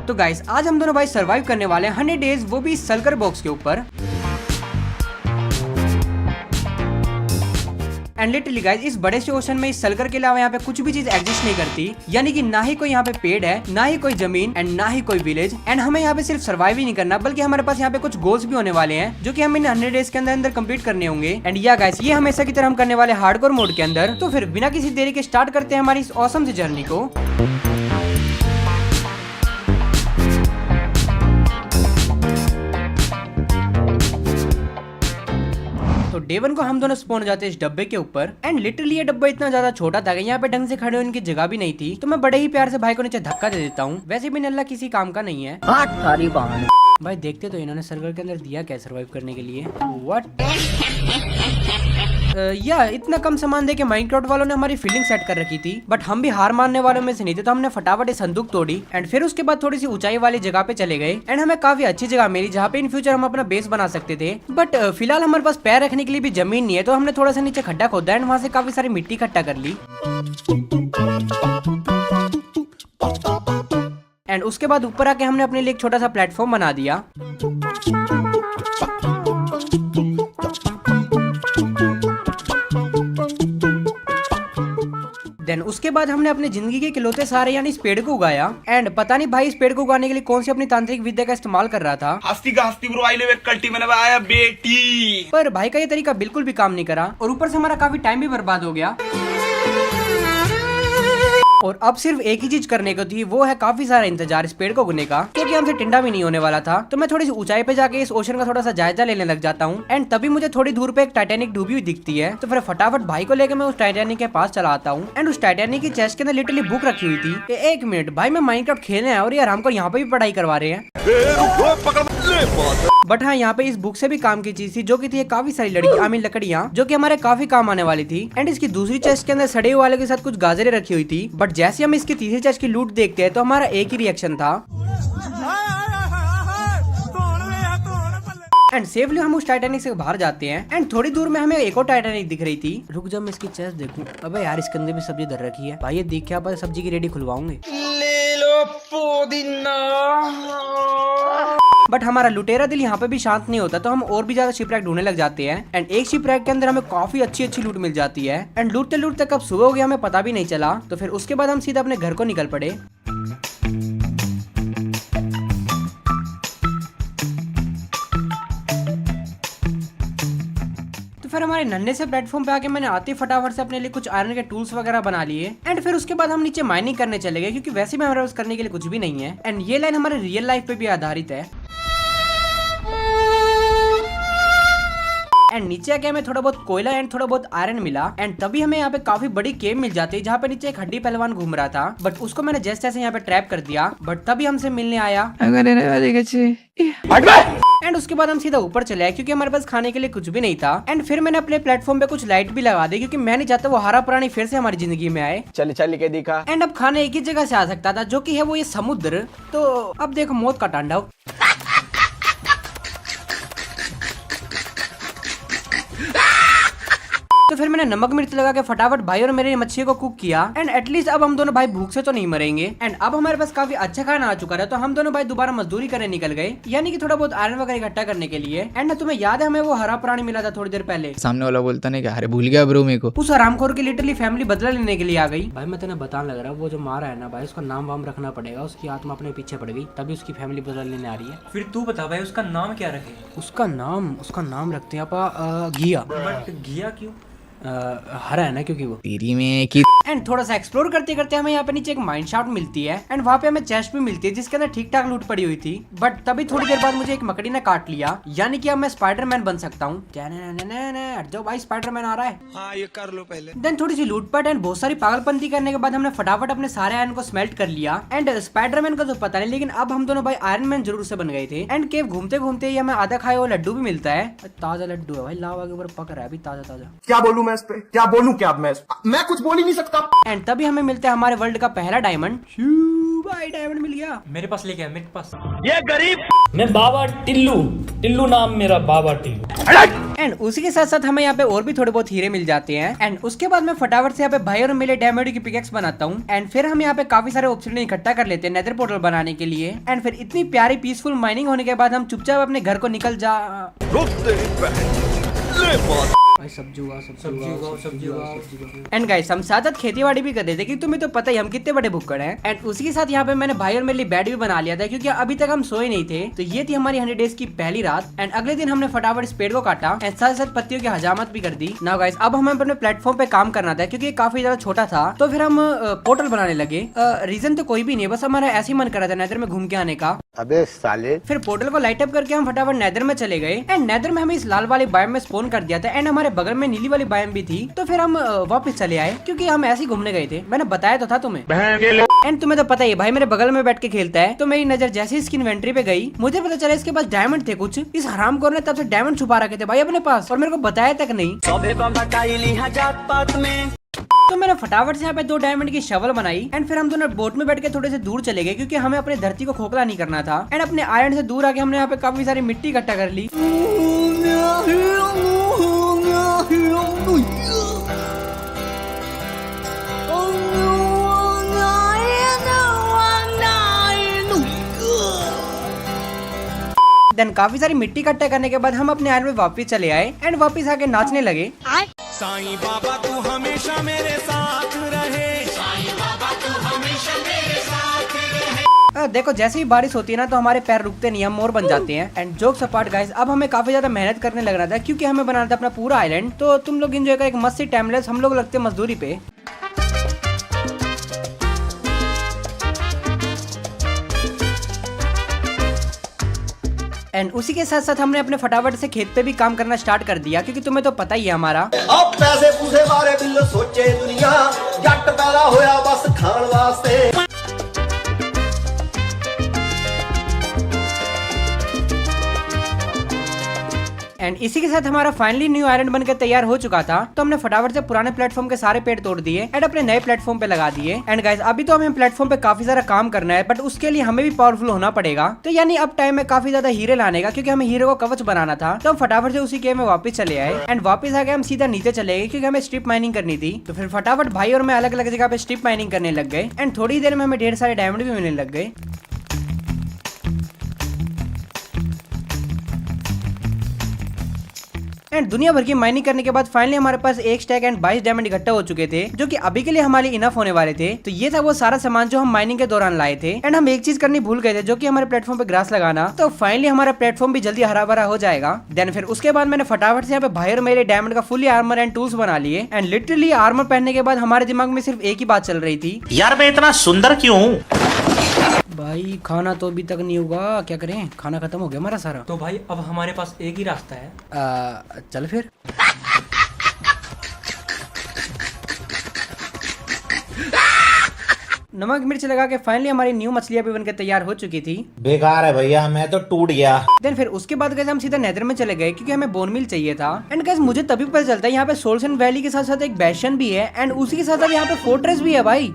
तो गाइस आज हम दोनों भाई सरवाइव करने वाले हैं 100 डेज, वो भी सल्कर बॉक्स के ऊपर। एंड लिटरली गाइस इस बड़े से ओशन में इस सल्कर के अलावा यहाँ पे कुछ भी चीज एग्जिस्ट नहीं करती, यानी कि ना ही कोई यहाँ पे पेड़ है, ना ही कोई जमीन एंड ना ही कोई विलेज। एंड हमें यहाँ पे सिर्फ सर्वाइव ही नहीं करना, बल्कि हमारे पास यहाँ पे कुछ गोल्स भी होने वाले हैं जो कि हमें 100 डेज के अंदर कंप्लीट करने होंगे। एंड या गाइस ये हमेशा की तरह हम करने वाले हार्डकोर मोड के अंदर। तो फिर बिना किसी देरी के स्टार्ट करते हैं हमारी इस ऑसम सी जर्नी को। तो डे 1 को हम दोनों स्पॉन जाते हैं इस डब्बे के ऊपर। एंड लिटरली ये डब्बा इतना ज्यादा छोटा था कि यहाँ पे ढंग से खड़े होने की जगह भी नहीं थी, तो मैं बड़े ही प्यार से भाई को नीचे धक्का दे देता हूँ। वैसे भी नल्ला किसी काम का नहीं है। भाई देखते तो इन्होंने सर्वर के अंदर दिया क्या सर्वाइव करने के लिए। व्हाट या इतना कम सामान देके माइनक्राफ्ट वालों ने हमारी फील्डिंग सेट कर रखी थी, बट हम भी हार मानने वालों में से नहीं थे, तो हमने फटाफट ये संदूक तोड़ी। एंड फिर उसके बाद थोड़ी सी ऊंचाई वाली जगह पे चले गए। एंड हमें काफी अच्छी जगह मिली जहाँ पे इन फ्यूचर हम अपना बेस बना सकते थे, बट फिलहाल हमारे पास पैर रखने के लिए भी जमीन नहीं है, तो हमने थोड़ा सा नीचे खड्डा खोदा एंड वहाँ से काफी सारी मिट्टी इकट्ठा कर ली। एंड उसके बाद ऊपर आके हमने अपने लिए एक छोटा सा प्लेटफॉर्म बना दिया। देन उसके बाद हमने अपनी जिंदगी के इकलौते सारे यानी इस पेड़ को उगाया। एंड पता नहीं भाई इस पेड़ को उगाने के लिए कौन सी अपनी तांत्रिक विद्या का इस्तेमाल कर रहा था। हस्ती का हस्ती ब्रो, आई लिव एक कल्टी मैंने आया बेटी। पर भाई का ये तरीका बिल्कुल भी काम नहीं करा, और ऊपर से हमारा काफी टाइम भी बर्बाद हो गया। और अब सिर्फ एक ही चीज करने को थी, वो है काफी सारा इंतजार इस पेड़ को उगने का, क्योंकि हमसे टिंडा भी नहीं होने वाला था। तो मैं थोड़ी सी ऊंचाई पे जाके इस ओशन का थोड़ा सा जायजा लेने लग जाता हूँ। एंड तभी मुझे थोड़ी दूर पे एक टाइटैनिक डूबी हुई दिखती है, तो फिर फटाफट भाई को लेकर मैं उस टाइटैनिक के पास चला आता हूँ। एंड उस टाइटैनिक की चेस्ट के अंदर लिटरली बुक रखी हुई थी। एक मिनट भाई, मैं माइनक्राफ्ट खेलने आया और यार हमको यहाँ पे भी पढ़ाई करवा रहे हैं। बट हाँ, यहाँ पे इस बुक से भी काम की चीज थी, जो की थी काफी सारी लकड़ियाँ जो कि हमारे काफी काम आने वाली थी। एंड इसकी दूसरी चेस्ट के अंदर सड़े हुए वाले के साथ कुछ गाजरें रखी हुई थी। बट जैसे हम इसकी तीसरी चेस्ट की लूट देखते हैं तो हमारा एक ही रिएक्शन था। एंड सेफली हम उस टाइटैनिक से बाहर जाते हैं। एंड थोड़ी दूर में हमें एक और टाइटैनिक दिख रही थी। रुक जा, मैं इसकी चेस्ट देखूं। अबे यार, इसके अंदर भी सब्जी धर रखी है। भाई ये देख क्या पता सब्जी की रेडी खुलवाऊंगे। ले लो पुदीना। बट हमारा लुटेरा दिल यहाँ पे भी शांत नहीं होता, तो हम और भी ज्यादा शिपरैक ढूंढने लग जाते हैं। एंड एक शिपरैक के अंदर हमें काफी अच्छी अच्छी लूट मिल जाती है। एंड लूटते लूटते कब सुबह हो गया हमें पता भी नहीं चला। तो फिर उसके बाद हम सीधा अपने घर को निकल पड़े। फिर हमारे नन्हे से प्लेटफॉर्म पे आके मैंने आते फटाफट से अपने लिए कुछ आयरन के टूल्स वगैरह बना लिए। एंड फिर उसके बाद हम नीचे माइनिंग करने चले गए, क्योंकि वैसे भी हमारे पास करने के लिए कुछ भी नहीं है। एंड ये लाइन हमारे रियल लाइफ पे भी आधारित है। एंड नीचे आके हमें थोड़ा बहुत कोयला एंड थोड़ा बहुत आयरन मिला। एंड तभी हमें यहाँ पे काफी बड़ी केव मिल जाती है, जहाँ पे नीचे एक हड्डी पहलवान घूम रहा था। बट उसको मैंने जैसे तैसे यहाँ पे ट्रैप कर दिया। बट तभी हमसे मिलने आया। एंड उसके बाद हम सीधा ऊपर चले आए, क्योंकि हमारे पास खाने के लिए कुछ भी नहीं था। एंड फिर मैंने अपने प्लेटफॉर्म पे कुछ लाइट भी लगा दी, क्योंकि मैं नहीं चाहता वो हरा प्राणी फिर से हमारी जिंदगी में आए। चल चल के दिखा। एंड अब खाने एक ही जगह से आ सकता था, जो कि है वो ये समुद्र। तो अब देखो मौत का तांडव। तो फिर मैंने नमक मिर्च लगा के फटाफट भाई और मेरे मच्छी को कुक किया। एंड एटलीस्ट अब हम दोनों भाई भूख से तो नहीं मरेंगे। एंड अब हमारे पास काफी अच्छा खाना आ चुका है, तो हम दोनों भाई दोबारा मजदूरी करने निकल गए, यानी कि थोड़ा बहुत आयरन वगैरह इकट्ठा करने के लिए। एंड ना तुम्हें याद है हमें वो हरा प्राणी मिला था थोड़ी देर पहले। सामने वाला बोलता नहीं क्या, अरे भूल गया ब्रो मेरे को। उस हरामखोर की लिटरली फैमिली बदला लेने के लिए आ गई। भाई मैं तुम्हें बताने लग रहा हूँ, वो जो मारा है ना भाई, उसका नाम वाम रखना पड़ेगा। उसकी आत्मा अपने पीछे पड़ गई, तभी उसकी फैमिली बदला लेने आ रही है। फिर तू बता भाई, उसका नाम क्या रखे? उसका नाम रखते हैं आप घिया। बट घिया क्यों? हरा है ना, क्योंकि वो तेरी में की। एंड थोड़ा सा एक्सप्लोर करते करते हमें यहाँ पे नीचे एक माइन शाफ्ट मिलती है। एंड वहाँ पे हमें चेस्ट भी मिलती है, जिसके अंदर ठीक ठाक लूट पड़ी हुई थी। बट तभी थोड़ी देर बाद मुझे एक मकड़ी ने काट लिया, यानी कि अब मैं स्पाइडरमैन बन सकता हूँ। जो भाई स्पाइडरमैन आ रहा है। हाँ ये कर लो पहले। देन थोड़ी सी लूटपाट एंड बहुत सारी पागलपंती करने के बाद हमने फटाफट अपने सारे आयरन को स्मेल्ट कर लिया। एंड स्पाइडरमैन का तो पता नहीं, लेकिन अब हम दोनों भाई आयरन मैन जरूर से बन गए थे। एंड केव घूमते घूमते ही हमें आधा खाए हुआ लड्डू भी मिलता है। ताजा लड्डू है भाई, लावा के ऊपर पक रहा है अभी ताजा। क्या बोलूं मैं इस पे, क्या बोलूं क्या मैं कुछ बोल ही नहीं सकता। एंड तभी हमें मिलता है हमारे वर्ल्ड का पहला डायमंड। भाई डायमंड मिल गया। मेरे पास लेके आ, मेरे पास। ये गरीब। मैं बाबा टिल्लू नाम मेरा, बाबा टिल्लू। एंड उसी के साथ साथ हमें यहाँ पे और भी थोड़े बहुत हीरे मिल जाते हैं। एंड उसके बाद मैं फटाफट से यहाँ पे भाई और मेरे डायमंड की पिकेक्स बनाता हूँ। एंड फिर हम यहाँ पे काफी सारे ऑप्शन इकट्ठा कर लेते हैं नेदर पोर्टल बनाने के लिए। एंड फिर इतनी प्यारी पीसफुल माइनिंग होने के बाद हम चुपचाप अपने घर को निकल जा। भाई सब्जी एंड गाइस हम साथ साथ खेती बाड़ी भी कर रहे थे कि तुम्हें तो पता ही हम कितने बड़े भुक्कड़ हैं। एंड उसी के साथ यहाँ पे मैंने भाई और मेरे लिए बेड भी बना लिया था क्योंकि अभी तक हम सोए नहीं थे। तो ये थी हमारी 100 डेज की पहली रात। एंड अगले दिन हमने फटाफट इस पेड़ को काटा एंड साथ साथ पत्तियों की हजामत भी कर दी। नाउ गाइस अब हमें अपने प्लेटफॉर्म पे काम करना था क्योंकि ये काफी ज्यादा छोटा था। तो फिर हम पोर्टल बनाने लगे। रीजन तो कोई भी नहीं, बस हमारा ऐसे ही मन कर रहा था नेदर में घूम के आने का। अबे साले। फिर पोर्टल को लाइट अप करके हम फटाफट नेदर में चले गए। एंड नेदर में हमें इस लाल वाले बायोम में स्पॉन कर दिया था। एंड हमारे बगल में नीली वाली बायोम भी थी। तो फिर हम वापस चले आए क्योंकि हम ऐसे ही घूमने गए थे। मैंने बताया तो था तुम्हें। एंड तुम्हें तो पता ही भाई मेरे बगल में बैठ के खेलता है। तो मेरी नजर जैसे इसकी इन्वेंट्री पे गई मुझे पता चला इसके पास डायमंड थे कुछ। इस हरामखोर ने तब से डायमंड छुपा रखे थे भाई अपने पास और मेरे को बताया तक नहीं। तो मैंने फटाफट से यहाँ पे 2 डायमंड की शवल बनाई। एंड फिर हम दोनों बोट में बैठ के थोड़े से दूर चले गए क्योंकि हमें अपने धरती को खोखला नहीं करना था। एंड अपने आयरन से दूर आके हमने यहाँ पे काफी सारी मिट्टी इकट्ठा कर ली। देन काफी सारी मिट्टी इकट्ठा करने के बाद हम अपने आयरन में वापस चले आए। एंड वापस आके नाचने लगे। साईं बाबा तू हमेशा मेरे साथ रहे, साईं बाबा तू हमेशा मेरे साथ रहे। देखो जैसे ही बारिश होती है ना तो हमारे पैर रुकते नहीं, हम मोर बन जाते हैं। एंड जोक्स अपार्ट गाइस अब हमें काफी ज्यादा मेहनत करने लग रहा था क्योंकि हमें बनाना था अपना पूरा आइलैंड। तो तुम लोग एंजॉय कर एक मस्त सी टाइमलेस, हम लोग लगते मजदूरी पे। एंड उसी के साथ साथ हमने अपने फटाफट से खेत पे भी काम करना स्टार्ट कर दिया क्योंकि तुम्हें तो पता ही है हमारा। अब पैसे पूसे बारे बिल सोचे दुनिया जट पैदा होया बस खान वास्ते। एंड इसी के साथ हमारा फाइनली न्यू आयरन बनकर तैयार हो चुका था। तो हमने फटाफट से पुराने प्लेटफॉर्म के सारे पेड़ तोड़ दिए एंड अपने नए प्लेटफॉर्म पे लगा दिए। एंड गाइस अभी तो हमें प्लेटफॉर्म पे काफी सारा काम करना है बट उसके लिए हमें भी पावरफुल होना पड़ेगा। तो यानी अब टाइम है काफी ज्यादा हीरे लाने का क्योंकि हमें हीरे को कवच बनाना था। तो हम फटाफट से उसी गेम में वापस चले आए। एंड वापस आके हम सीधा नीचे चले गए क्योंकि हमें स्ट्रिप माइनिंग करनी थी। तो फिर फटाफट भाई और मैं अलग अलग जगह पे स्ट्रिप माइनिंग करने लग गए। एंड थोड़ी देर में हमें ढेर सारे डायमंड भी मिलने लग गए। एंड दुनिया भर की माइनिंग करने के बाद फाइनली हमारे पास 1 स्टैक एंड 22 डायमंड इकट्ठा हो चुके थे जो कि अभी के लिए हमारे इनफ होने वाले थे। तो ये था वो सारा सामान जो हम माइनिंग के दौरान लाए थे। एंड हम एक चीज करनी भूल गए थे जो कि हमारे प्लेटफॉर्म पे ग्रास लगाना। तो फाइनली हमारा प्लेटफॉर्म भी जल्दी हरा भरा हो जाएगा। देन फिर उसके बाद मैंने फटाफट से यहाँ पे भाई और मेरे डायमंड का फुली आर्मर एंड टूल्स बना लिए। एंड लिटरली आर्मर पहनने के बाद हमारे दिमाग में सिर्फ एक ही बात चल रही थी, यार मैं इतना सुंदर क्यों हूँ? भाई खाना तो अभी तक नहीं होगा, क्या करें, खाना खत्म हो गया हमारा सारा। तो भाई अब हमारे पास एक ही रास्ता है। चल फिर। नमक मिर्च लगा के फाइनली हमारी न्यू मछलियां भी बनकर तैयार हो चुकी थी। बेकार है भैया, मैं तो टूट गया। देन फिर उसके बाद गए हम सीधा नेदर में चले गए क्योंकि हमें बोन मिल चाहिए था। एंड गाइस मुझे तभी पता चलता है यहाँ पे सोल्सन वैली के साथ साथ एक बेशन भी है एंड उसी के साथ साथ यहाँ पे फोर्ट्रेस भी है भाई।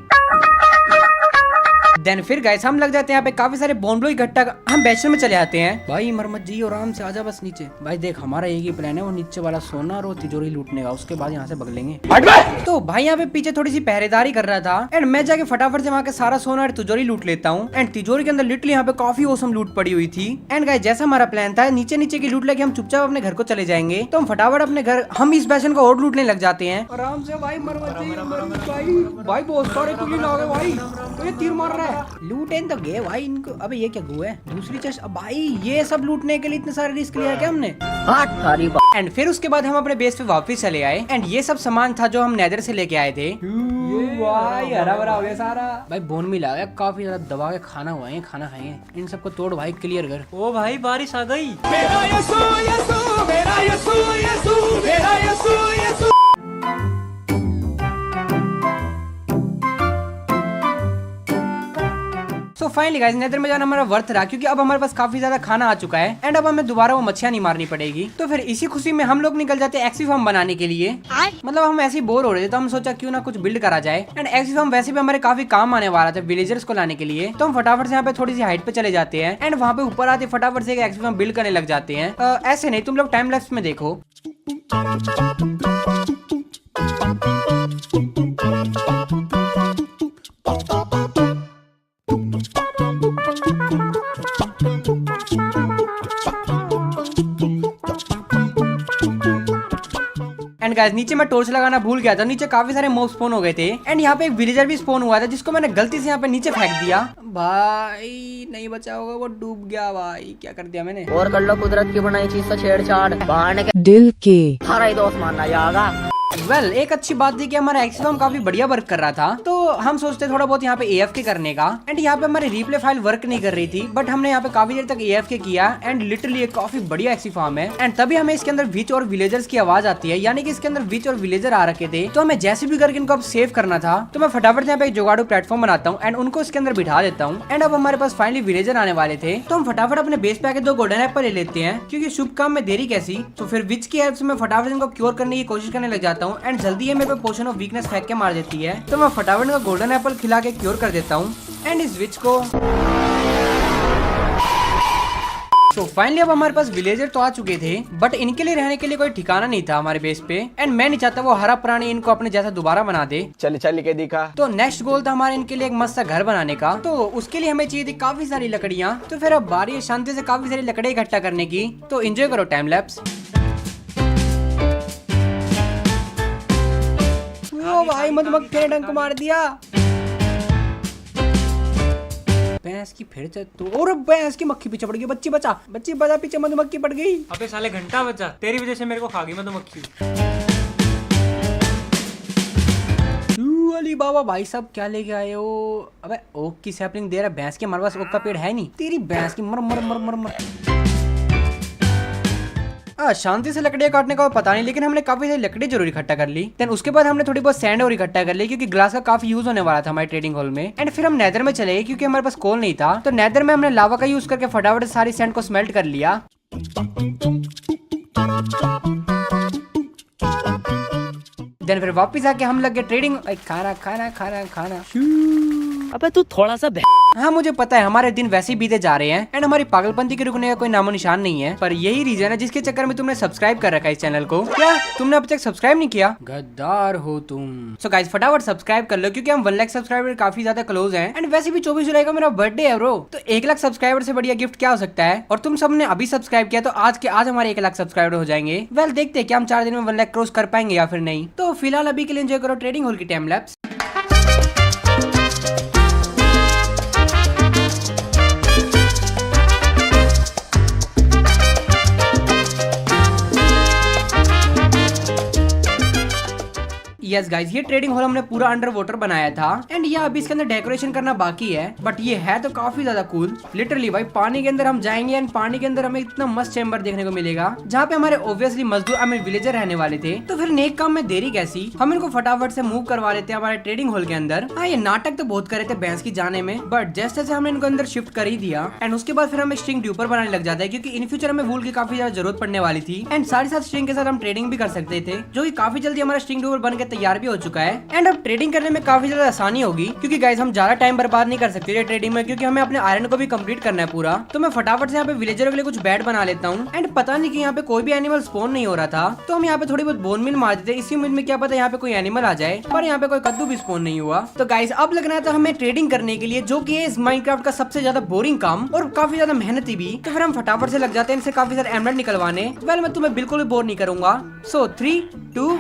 देन फिर गाइस हम लग जाते हैं यहाँ पे काफी सारे बोनब्लो इकट्ठा, हम बेशन में चले आते हैं। भाई मरमत जी और आराम से आजा बस नीचे। भाई देख हमारा एक ही प्लान है, वो नीचे वाला सोना और तिजोरी लूटने का, उसके बाद यहाँ से भग लेंगे। तो भाई यहाँ पे पीछे थोड़ी सी पहरेदारी कर रहा था एंड मैं जाके फटाफट से वहाँ के सारा सोना और तिजोरी लूट लेता हूँ। एंड तिजोरी के अंदर लिटरली यहाँ पे काफी औसम लूट पड़ी हुई थी। एंड गाइस जैसा हमारा प्लान था नीचे नीचे की लूट लेके हम चुपचाप अपने घर को चले जाएंगे। तो हम फटाफट अपने घर हम इस बेशन को और लूटने लग जाते हैं आराम से। भाई मरमत जी भाई बहुत सारे कुली ना हो भाई, तो ये तीर मार रहा है। लूटे तो गए भाई इनको। अबे ये क्या हुआ है, दूसरी चेस्ट। अब भाई ये सब लूटने के लिए इतने सारे रिस्क लिया क्या हमने। एंड फिर उसके बाद हम अपने बेस पे वापस चले आए। एंड ये सब सामान था जो हम नेदर से लेके आए थे। भाई हरा भरा हो गया सारा। भाई बोन मिला गया, काफी ज्यादा दबा के खाना हुआ है, खाना खाएंगे। इन सबको तोड़ भाई, क्लियर कर। ओ भाई बारिश आ गई। मेरा यसू यसू, मेरा यसू यसू, मेरा यसू यसू। सो फाइनली गाइस नेदर में जाना हमारा वर्थ रहा क्योंकि अब हमारे पास काफी ज्यादा खाना आ चुका है एंड अब हमें दोबारा वो मच्छियां नहीं मारनी पड़ेगी। तो फिर इसी खुशी में हम लोग निकल जाते हैं एक्सी फार्म बनाने के लिए। मतलब हम ऐसे ही बोर हो रहे थे तो हम सोचा क्यों ना कुछ बिल्ड करा जाए। एंड एक्सी फार्म वैसे भी हमारे काफी काम आने वाला था विलेजर्स को लाने के लिए। तो हम फटाफट से यहाँ पे थोड़ी सी हाइट पे चले जाते हैं एंड वहाँ पे ऊपर आते फटाफट से एक एक्सी फार्म बिल्ड करने लग जाते हैं। ऐसे नहीं, तुम लोग टाइम लैप्स में देखो। एंड गाइस नीचे मैं टॉर्च लगाना भूल गया था, नीचे काफी सारे मॉब स्पॉन हो गए थे एंड यहाँ पे एक विलेजर भी स्पॉन हुआ था जिसको मैंने गलती से यहाँ पे नीचे फेंक दिया। भाई नहीं बचा होगा, वो डूब गया। भाई क्या कर दिया मैंने। और कर लो कुदरत की बनाई चीज से छेड़छाड़, बाहर के दिल के सारा ही दोस्त मानना जाएगा। वेल एक अच्छी बात थी कि हमारा एक्सिकॉम काफी बढ़िया वर्क कर रहा था, तो हम सोचते थोड़ा बहुत यहाँ पे AFK करने का। एंड यहाँ पे हमारी रिप्ले फाइल वर्क नहीं कर रही थी, बट हमने यहाँ पे काफी देर तक AFK किया एंड लिटरली एक काफी बढ़िया एक्सीफार्म है। एंड तभी हमें इसके अंदर विच और विलेजर्स की आवाज आती है, यानी कि इसके अंदर विच और विलेजर आ रखे थे। तो हमें जैसे भी करके इनको अब सेव करना था, तो मैं फटाफट यहाँ पे एक जुगाड़ू प्लेटफॉर्म बनाता हूँ एंड उनको इसके अंदर बिठा देता हूँ। एंड अब हमारे पास फाइनली विलेजर आने वाले थे, तो हम फटाफट अपने बेस पे आके 2 गोल्डन एप्पल ले लेते हैं, क्योंकि शुभ काम में देरी कैसी। तो फिर विच की हेल्प से मैं फटाफट इनको क्योर करने की कोशिश करने लग जाता हूँ एंड जल्दी मेरे पे पोशन ऑफ वीकनेस फेंक के मार देती है। तो मैं फटाफट का गोल्डन एप्पल खिला के क्योर कर देता हूँ एंड इस विच को। तो फाइनली अब हमारे पास विलेजर तो आ चुके थे, बट इनके लिए रहने के लिए कोई ठिकाना नहीं था हमारे बेस पे एंड मैं नहीं चाहता वो हरा प्राणी इनको अपने जैसा दोबारा बना दे। चल चल के दिखा। तो नेक्स्ट गोल था हमारे इनके लिए एक मस्त सा घर बनाने का, तो उसके लिए हमें चाहिए थी काफी सारी लकड़ियाँ। तो फिर अब बारी है शांति से काफी सारी लकड़ी इकट्ठा करने की, तो एंजॉय करो टाइम लैप्स। ओ भाई मधुमक्खी ने डंक मार दिया। भैंस की फिर से तो, और भैंस की मक्खी पीछे पड़ गई। बच्ची बचा पीछे मधुमक्खी पड़ गई। अबे साले घंटा बचा, तेरी वजह से मेरे को खा गई मधुमक्खी। अली बाबा भाई साहब क्या लेके आए हो। अबे ओक की सैपलिंग दे रहा है, भैंस के हमारे पास ओक का पेड़ है नहीं। तेरी भैंस की मर मर मर मर मर। शांति से लकड़ियां काटने का पता नहीं, लेकिन हमने काफी सारी लकड़ी जरूर इकट्ठा कर ली। देन उसके बाद हमने थोड़ी बहुत सैंड और इकट्ठा कर ली, क्योंकि ग्लास का काफी यूज होने वाला था हमारे ट्रेडिंग हॉल में। एंड फिर हम नेदर में चले गए, क्योंकि हमारे पास कोल नहीं था। तो नेदर में हमने लावा का यूज करके फटाफट सारी सैंड को स्मेल्ट कर लिया। देन फिर वापस आके हम लग गए ट्रेडिंग। खाना खाना खाना खाना। अबे तू थोड़ा सा हाँ मुझे पता है हमारे दिन वैसे ही बीते जा रहे हैं एंड हमारी पागलपंती के रुकने का कोई नामो निशान नहीं है, पर यही रीजन है जिसके चक्कर में तुमने सब्सक्राइब कर रखा है इस चैनल को। क्या तुमने अब तक सब्सक्राइब नहीं किया? गद्दार हो तुम। सो गाइस फटाफट सब्सक्राइब कर लो, क्योंकि हम 1 लाख सब्सक्राइबर काफी ज्यादा क्लोज हैं एंड वैसे भी 24 जुलाई का मेरा बर्थडे है ब्रो। तो 1 लाख सब्सक्राइबर से बढ़िया गिफ्ट क्या हो सकता है। और तुम सबने अभी सब्सक्राइब किया, तो आज के आज हमारे 1 लाख सब्सक्राइबर हो जाएंगे। वेल देखते हैं कि हम 4 दिन में 1 लाख क्रॉस कर पाएंगे या फिर नहीं। तो फिलहाल अभी के लिए एंजॉय करो ट्रेडिंग हॉल की टाइम लैप्स। यस गाइस ये ट्रेडिंग हॉल हमने पूरा अंडर वाटर बनाया था एंड ये अभी इसके अंदर डेकोरेशन करना बाकी है, बट ये है तो काफी ज्यादा कूल। लिटरली भाई पानी के अंदर हम जाएंगे एंड पानी के अंदर हमें इतना मस्त चैम्बर देखने को मिलेगा, जहाँ पे हमारे ऑब्वियसली मजदूर हमें विलेजर रहने वाले थे। तो फिर नेक काम में देरी कैसी, हम इनको फटाफट से मूव करवा लेते हैं हमारे ट्रेडिंग हॉल के अंदर। हाँ ये नाटक तो बहुत करे थे भैंस की जाने में, बट जैसे जैसे हमने इनको अंदर शिफ्ट कर ही दिया एंड उसके बाद फिर हमें स्ट्रिंग ड्यूपर बनाने लग जाता है, क्योंकि इन फ्यूचर हमें वूल की काफी ज्यादा जरूरत पड़ने वाली थी एंड साथ ही स्ट्रिंग के साथ हम ट्रेडिंग भी कर सकते थे, जो की काफी जल्दी हमारा स्ट्रिंग ड्यूपर बन के तैयार भी हो चुका है। एंड अब ट्रेडिंग करने में काफी ज्यादा आसानी होगी, क्योंकि गाइस हम ज्यादा टाइम बर्बाद नहीं कर सकते ट्रेडिंग में, क्योंकि हमें अपने आयरन को भी कंप्लीट करना है पूरा। तो मैं फटाफट से यहाँ पे विलेजरों के लिए कुछ बेड बना लेता हूँ एंड पता नहीं कि यहाँ पे कोई भी एनिमल स्पॉन नहीं हो रहा था, तो हम यहाँ पे थोड़ी बहुत बोन मिल मार देते, इसी उम्मीद में क्या पता यहाँ पे कोई एनिमल आ जाए, पर यहाँ पे कोई कद्दू भी स्पॉन नहीं हुआ। तो गाइस अब लगना था हमें ट्रेडिंग करने के लिए, जो की इस माइनक्राफ्ट का सबसे ज्यादा बोरिंग काम और काफी ज्यादा मेहनती भी। तो फिर हम फटाफट से लग जाते हैं इनसे काफी सारे एमराल्ड निकलवाने। वेल मैं तुम्हें बिल्कुल भी बोर नहीं करूंगा। सो 3, 2,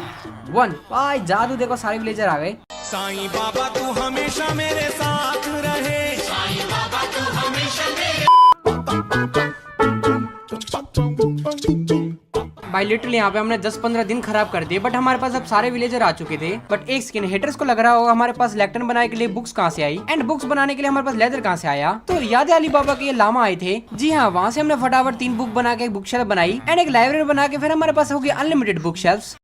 1 भाई जादू देखो सारे विलेजर आ गए। साईं बाबा तू हमेशा मेरे साथ रहे, साईं बाबा तू हमेशा मेरे। भाई लिटरली यहाँ पे हमने 10-15 दिन खराब कर दिए, बट हमारे पास अब सारे विलेजर आ चुके थे। बट एक स्किन हेटर्स को लग रहा होगा हमारे पास लेक्टन बनाने के लिए बुक्स कहाँ से आई एंड बुक्स बनाने के लिए हमारे पास लेदर कहाँ से आया। तो याद है अली बाबा के ये लामा आए थे, जी हाँ वहाँ से हमने फटाफट 3 बुक बना के एक बुक शेल्फ बनाई एंड एक लाइब्रेरी बना के फिर हमारे पास होगी unlimited book shelves.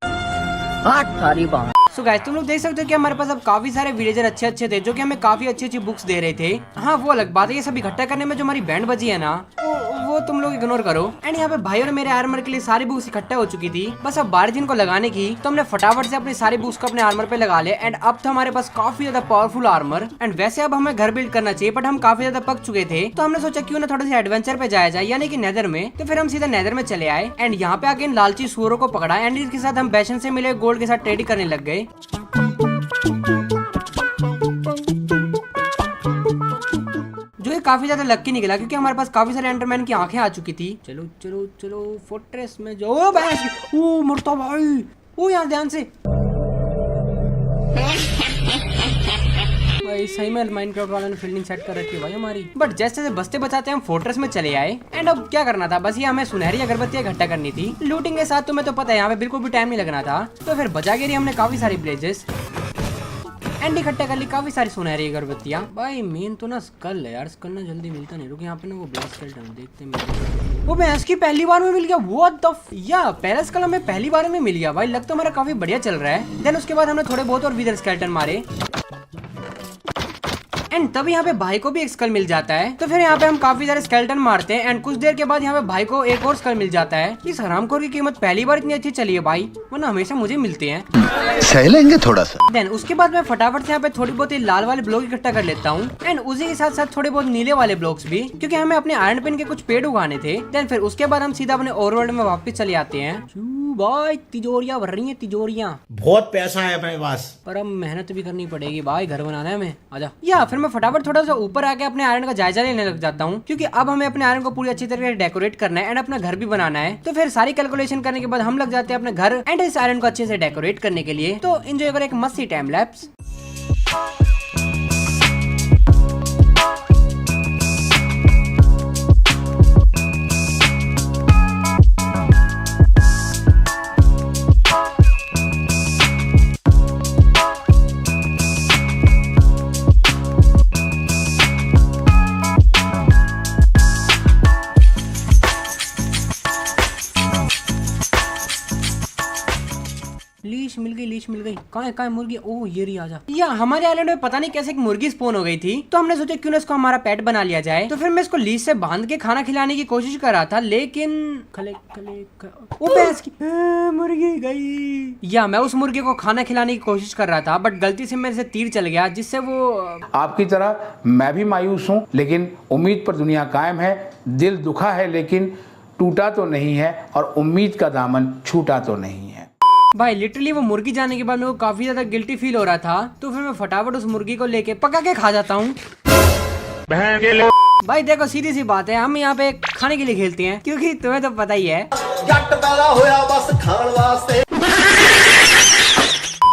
So guys तुम लोग देख सकते हो कि हमारे पास अब काफी सारे विलेजर अच्छे थे, जो कि हमें काफी अच्छी बुक्स दे रहे थे। हाँ वो अलग बात है, ये सब इकट्ठा करने में जो हमारी बैंड बजी है ना, वो वो तुम लोग इग्नोर करो। एंड यहाँ पे भाई और मेरे आर्मर के लिए सारी बुक्स इकट्ठा हो चुकी थी, बस अब बारी जिनको लगाने की, तो हमने फटाफट से अपनी सारी बुक्स को अपने आर्मर पे लगा ले। एंड अब तो हमारे पास काफी ज्यादा पावरफुल आर्मर। एंड वैसे अब हमें घर बिल्ड करना चाहिए, बट हम काफी ज्यादा पक चुके थे, तो हमने सोचा क्यों ना थोड़ा सा एडवेंचर पे जाया जाए, यानी कि नेदर में। तो फिर हम सीधा नेदर में चले आए एंड यहाँ पे आके इन लालची सूअरों को पकड़ा एंड इसके साथ हम बैशन से मिले गोल्ड के साथ ट्रेडिंग करने लग गए। जो ये काफी ज्यादा लक्की निकला, क्योंकि हमारे पास काफी सारे एंडरमैन की आंखें आ चुकी थी। चलो चलो चलो फोर्ट्रेस में जो मुर्ता भाई, ओ यहाँ ध्यान से भाई, सही में माइनक्राफ्ट वालों ने फील्डिंग सेट कर रखी है भाई हमारी। बट जैसे बसते बचाते हम फोर्ट्रेस में चले आए। एंड अब क्या करना था, बस ये हमें सुनहरी अगरबत्तियां इकट्ठा करनी थी। लूटिंग के साथ तुम्हें तो पता है यहाँ पे बिल्कुल भी टाइम नहीं लगना था। तो फिर बजागिरी हमने काफी सारी ब्लेजेस एंड इकट्ठा कर ली, काफी सारी सुनहरी अगरबत्तियां। भाई मेन तो ना स्कल है यार, स्कल ना जल्दी मिलता नहीं। रुक यहाँ पे ना वो ब्लैक स्कल देखते हैं। वो भैंस की पहली बार में मिल गया, व्हाट द या पहला स्कल हमें पहली बार में मिल गया भाई। लग तो हमारा काफी बढ़िया चल रहा है। देन उसके बाद हमने थोड़े बहुत और विदर स्केलेटन मारे एंड तब यहाँ पे भाई को भी एक स्कल मिल जाता है। तो फिर यहाँ पे हम काफी सारे स्केलेटन मारते हैं एंड कुछ देर के बाद यहाँ पे भाई को एक और स्कल मिल जाता है। इस हरामखोर की कीमत पहली बार इतनी अच्छी चली है भाई, वरना हमेशा मुझे मिलते हैं। सह लेंगे थोड़ा सा। देन उसके बाद मैं फटाफट से यहाँ पे थोड़ी बहुत लाल वाले ब्लॉक इकट्ठा कर लेता हूँ एंड उसी के साथ साथ थोड़े बहुत नीले वाले ब्लॉक्स भी, क्योंकि हमें अपने आयरन पेन के कुछ पेड़ उगाने थे। देन फिर उसके बाद हम सीधा अपने ओवरवर्ल्ड में वापस चले आते हैं। भाई तिजोरियां भर रही हैं, तिजोरियां। बहुत पैसा है अपने पास, पर अब मेहनत भी करनी पड़ेगी भाई, घर बनाना है हमें। आजा। या फिर मैं फटाफट थोड़ा सा ऊपर आके अपने आयरन का जायजा लेने लग जाता हूँ, क्योंकि अब हमें अपने आयरन को पूरी अच्छी तरीके से डेकोरेट करना है एंड अपना घर भी बनाना है। तो फिर सारी कैलकुलेशन करने के बाद हम लग जाते हैं अपने घर एंड इस आयरन को अच्छे से डेकोरेट करने के लिए। तो एंजॉय करें एक मस्त सी टाइम लैप्स। लीश मिल गई। कहाँ है मुर्गी? ओह ये रही, आजा। या हमारे आइलैंड में पता नहीं कैसे एक मुर्गी स्पॉन हो गई थी, तो हमने सोचा क्यों ना इसको हमारा पेट बना लिया जाए। तो फिर मैं इसको लीश से बांध के खाना खिलाने की कोशिश कर रहा था, लेकिन मुर्गी गई। या मैं उस मुर्गी को खाना खिलाने की कोशिश कर रहा था, बट गलती से मेरे से तीर चल गया, जिससे वो आपकी तरह मैं भी मायूस हूँ, लेकिन उम्मीद पर दुनिया कायम है। दिल दुखा है लेकिन टूटा तो नहीं है, और उम्मीद का दामन छूटा तो नहीं है। भाई लिटरली वो मुर्गी जाने के बाद मेरे को काफी ज्यादा गिल्टी फील हो रहा था। तो फिर मैं फटाफट उस मुर्गी को लेके पका के खा जाता हूँ। भाई देखो सीधी सी बात है, हम यहाँ पे खाने के लिए खेलते हैं, क्योंकि तुम्हें तो पता ही है जट पैदा होया बस खान वास्ते।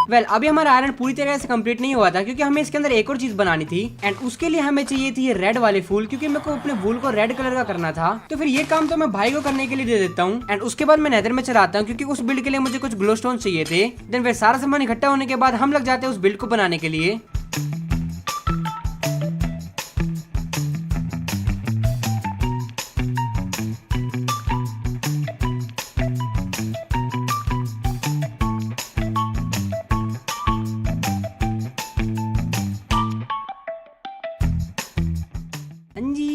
वेल अभी हमारा आयरन पूरी तरह से कंप्लीट नहीं हुआ था, क्योंकि हमें इसके अंदर एक और चीज बनानी थी एंड उसके लिए हमें चाहिए थी ये रेड वाले फूल, क्योंकि मेरे को अपने वूल को रेड कलर का करना था। तो फिर ये काम तो मैं भाई को करने के लिए दे देता हूँ एंड उसके बाद मैं नेदर में चला आता हूँ, क्योंकि उस बिल्ड के लिए मुझे कुछ ग्लो स्टोन चाहिए थे। देन फिर सारा सामान इकट्ठा होने के बाद हम लग जाते हैं उस बिल्ड को बनाने के लिए।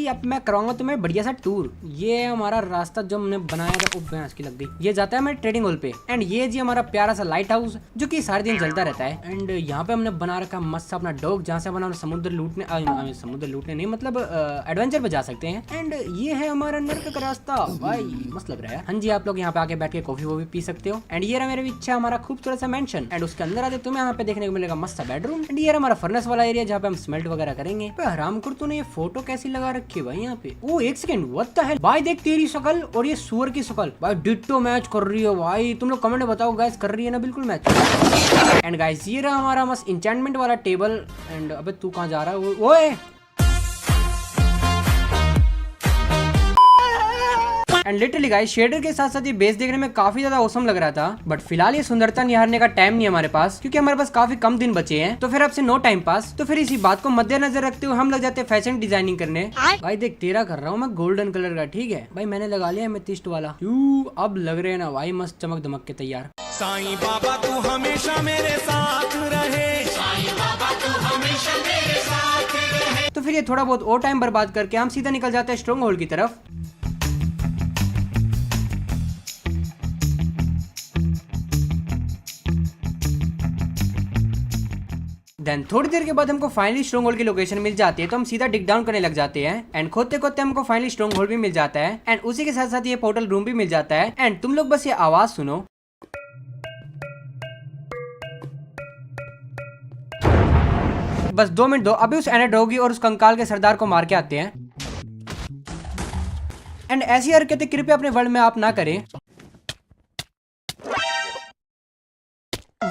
अब मैं कराऊंगा तुम्हें बढ़िया सा टूर। ये है हमारा रास्ता जो हमने बनाया था। भैंस की लग गई। ये जाता है हमारे ट्रेडिंग हॉल पे एंड ये जी हमारा प्यारा सा लाइट हाउस, जो कि सारे दिन जलता रहता है। एंड यहाँ पे हमने बना रखा मस्त सा अपना डॉग, जहाँ से अपना समुद्र लूटने नहीं मतलब एडवेंचर पे जा सकते हैं। एंड ये है हमारा नर्क का रास्ता। भाई मस्त लग रहा है। हाँ जी, आप लोग यहाँ पे आके बैठ के कॉफी वो भी पी सकते हो। एंड ये रहा मेरे पीछे हमारा खूबसूरत सा मेंशन एंड उसके अंदर आते तुम्हें यहाँ पे देखने को मिलेगा मस्त सा बेडरूम। एंड ये हमारा फर्नेस वाला एरिया, जहाँ पे हम स्मेल्ट वगैरह करेंगे। हरामखोर तूने ये फोटो कैसी लगा रखी है भाई यहाँ पे? ओ एक सेकंड, व्हाट द हेल भाई, देख तेरी शक्ल और ये सुअर की शक्ल भाई डिट्टो मैच कर रही है भाई। तुम लोग कमेंट में बताओ गाइस, कर रही है ना बिल्कुल मैच। एंड गाइस ये रहा हमारा मस्त इंचेंटमेंट वाला टेबल। एंड अबे तू कहाँ जा रहा है? ओए एंड लिटरली गाइस शेडर के साथ साथ ये बेस देखने में काफी ज्यादा औसम लग रहा था। बट फिलहाल ये सुंदरता निहारने का टाइम नहीं है हमारे पास, क्योंकि हमारे पास काफी कम दिन बचे हैं। तो फिर आपसे नो टाइम पास। तो फिर इसी बात को मद्देनजर रखते हुए हम लग जाते हैं फैशन डिजाइनिंग करने। भाई देख तेरा कर रहा हूँ मैं गोल्डन कलर का, ठीक है भाई। मैंने लगा लिया एमेथिस्ट वाला। अब लग रहे हैं ना भाई मस्त चमक दमक के तैयार। साईं बाबा तू हमेशा मेरे साथ रहे, साईं बाबा तू हमेशा मेरे साथ रहे। तो फिर ये थोड़ा बहुत और टाइम बर्बाद करके हम सीधा निकल जाते हैं स्ट्रॉन्ग होल्ड की तरफ। देन थोड़ी देर के बाद हमको फाइनली स्ट्रॉन्ग होल्ड की लोकेशन मिल जाती है, तो हम सीधा डिग डाउन करने लग जाते हैं एंड खोदते खोदते हमको फाइनली स्ट्रॉन्ग होल्ड भी मिल जाता है एंड उसी के साथ साथ ये पोर्टल रूम भी मिल जाता है एंड तुम लोग बस ये आवाज सुनो। बस 2 मिनट दो, अभी उस एनाड्रोगी और उस कंकाल के सरदार को मार के आते हैं एंड ऐसी हरकतें कृपया अपने वर्ल्ड में आप ना करें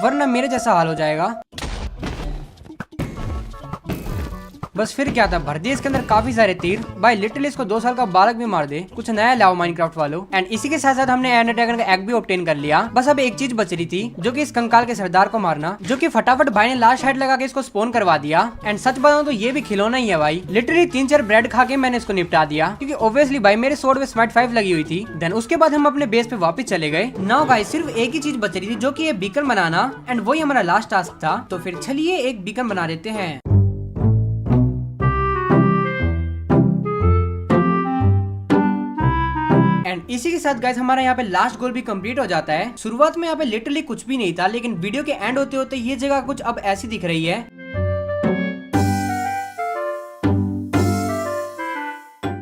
वरना मेरे जैसा हाल हो जाएगा। बस फिर क्या था, भर दिए इसके अंदर काफी सारे तीर। भाई लिटरली इसको 2 साल का बालक भी मार दे, कुछ नया लाओ माइनक्राफ्ट वालों। एंड इसी के साथ साथ हमने एंडर ड्रैगन का एग भी ऑब्टेन कर लिया। बस अब एक चीज बच रही थी, जो कि इस कंकाल के सरदार को मारना, जो कि फटाफट भाई ने लास्ट हेड लगा के इसको स्पॉन करवा दिया। एंड सच बताऊं तो ये भी खिलौना ही है भाई, लिटरली 3-4 ब्रेड खा के मैंने इसको निपटा दिया, क्योंकि ऑब्वियसली भाई मेरे स्वॉर्ड में स्मार्ट 5 लगी हुई थी। देन उसके बाद हम अपने बेस पे वापस चले गए। नाउ गाइस सिर्फ एक ही चीज बच रही थी, जो कि ये बीकन बनाना, एंड वही हमारा लास्ट टास्क था। तो फिर चलिए एक बीकन बना देते हैं। एंड इसी के साथ गाइस हमारा यहाँ पे लास्ट गोल भी कंप्लीट हो जाता है। शुरुआत में यहाँ पे लिटरली कुछ भी नहीं था, लेकिन वीडियो के एंड होते होते ये जगह कुछ अब ऐसी दिख रही है।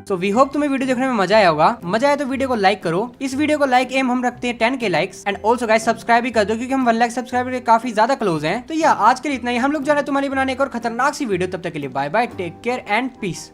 तो वी होप तुम्हें वीडियो देखने में मजा आया होगा। मजा आया तो वीडियो को लाइक करो। इस वीडियो को लाइक एम हम रखते हैं 10K likes. And also guys subscribe भी कर दो, क्योंकि हम 1 लाख सब्सक्राइबर के काफी ज्यादा क्लोज हैं। तो या आज के लिए इतना ही। हम लोग जा रहे हैं तुम्हारी बनाने एक और खतरनाक सी वीडियो। तब तक के लिए bye bye, take care and piece.